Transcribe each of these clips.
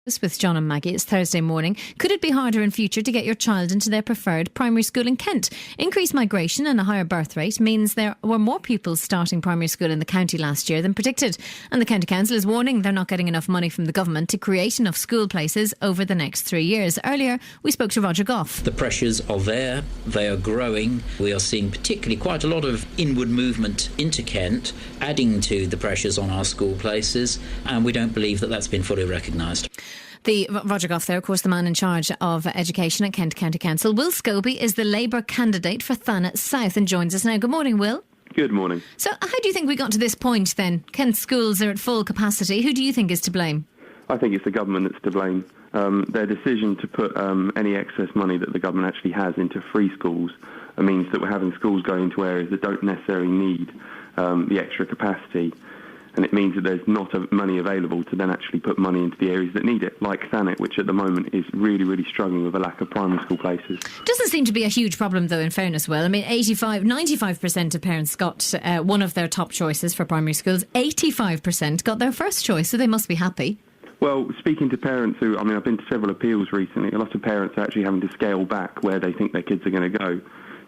With John and Maggie. It's Thursday morning. Could it be harder in future to get your child into their preferred primary school in Kent? Increased migration and a higher birth rate means there were more pupils starting primary school in the county last year than predicted. And the County Council is warning they're not getting enough money from the government to create enough school places over the next 3 years. Earlier, we spoke to Roger Goff. The pressures are there. They are growing. We are seeing particularly quite a lot of inward movement into Kent, adding to the pressures on our school places, and we don't believe that that's been fully recognised. The Roger Goff there, of course, the man in charge of education at Kent County Council. Will Scobie is the Labour candidate for Thanet South and joins us now. Good morning, Will. Good morning. So how do you think we got to this point then? Kent schools are at full capacity. Who do you think is to blame? I think it's the government that's to blame. Their decision to put any excess money that the government actually has into free schools means that we're having schools going into areas that don't necessarily need the extra capacity. And it means that there's not money available to then actually put money into the areas that need it, like Thanet, which at the moment is really, really struggling with a lack of primary school places. Doesn't seem to be a huge problem, though, in fairness, Will. I mean, 95% of parents got one of their top choices for primary schools. 85% got their first choice, so they must be happy. Well, speaking to parents I've been to several appeals recently. A lot of parents are actually having to scale back where they think their kids are going to go.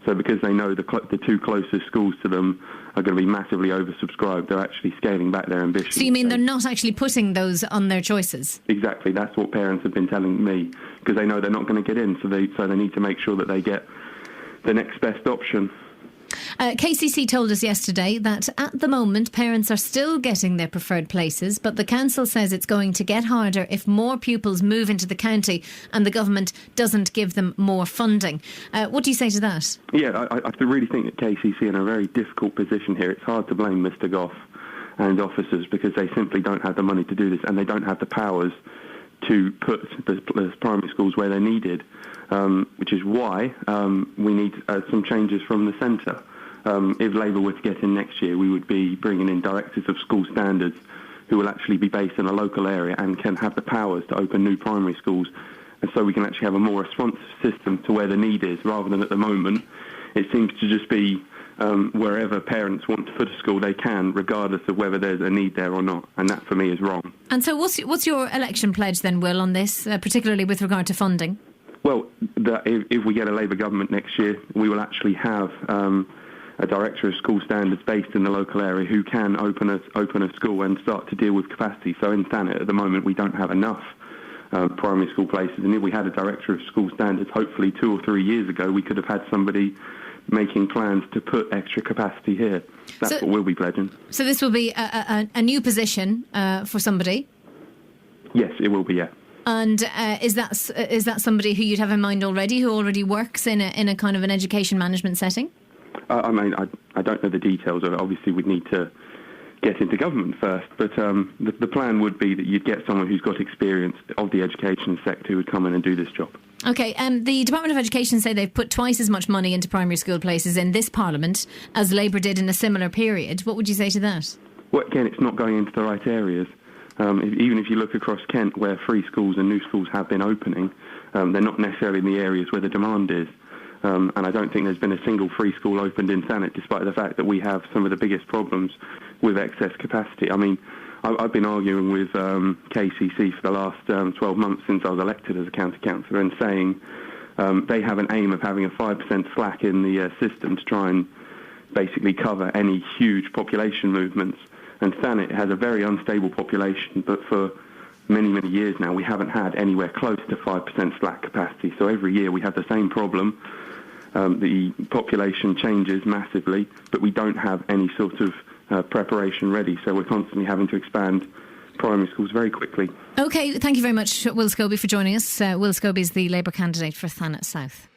So because they know the two closest schools to them are going to be massively oversubscribed, they're actually scaling back their ambitions. So you mean they're not actually putting those on their choices? Exactly. That's what parents have been telling me, because they know they're not going to get in, so they need to make sure that they get the next best option. KCC told us yesterday that at the moment parents are still getting their preferred places, but the council says it's going to get harder if more pupils move into the county and the government doesn't give them more funding. What do you say to that? Yeah, I really think that KCC are in a very difficult position here. It's hard to blame Mr Goff and officers because they simply don't have the money to do this, and they don't have the powers to put the primary schools where they're needed, which is why we need some changes from the centre. If Labour were to get in next year, we would be bringing in directors of school standards who will actually be based in a local area and can have the powers to open new primary schools, and so we can actually have a more responsive system to where the need is, rather than at the moment it seems to just be wherever parents want to put a school, they can, regardless of whether there's a need there or not. And that, for me, is wrong. And so what's your election pledge then, Will, on this, particularly with regard to funding? Well, if we get a Labour government next year, we will actually have a director of school standards based in the local area who can open a school and start to deal with capacity. So in Thanet, at the moment, we don't have enough primary school places. And if we had a director of school standards, hopefully 2 or 3 years ago, we could have had somebody making plans to put extra capacity here. That's what we'll be pledging. So this will be a new position for somebody? Yes, it will be, yeah. And is that somebody who you'd have in mind already, who already works in a kind of an education management setting? I don't know the details of it. Obviously, we'd need to get into government first, but the plan would be that you'd get someone who's got experience of the education sector who would come in and do this job. OK, the Department of Education say they've put twice as much money into primary school places in this Parliament as Labour did in a similar period. What would you say to that? Well, again, it's not going into the right areas. Even if you look across Kent, where free schools and new schools have been opening, they're not necessarily in the areas where the demand is. And I don't think there's been a single free school opened in Thanet, despite the fact that we have some of the biggest problems with excess capacity. I mean, I've been arguing with KCC for the last 12 months since I was elected as a county councillor, and saying they have an aim of having a 5% slack in the system to try and basically cover any huge population movements. And Thanet has a very unstable population, but for many, many years now, we haven't had anywhere close to 5% slack capacity. So every year we have the same problem. The population changes massively, but we don't have any sort of preparation ready. So we're constantly having to expand primary schools very quickly. OK, thank you very much, Will Scobie, for joining us. Will Scobie is the Labour candidate for Thanet South.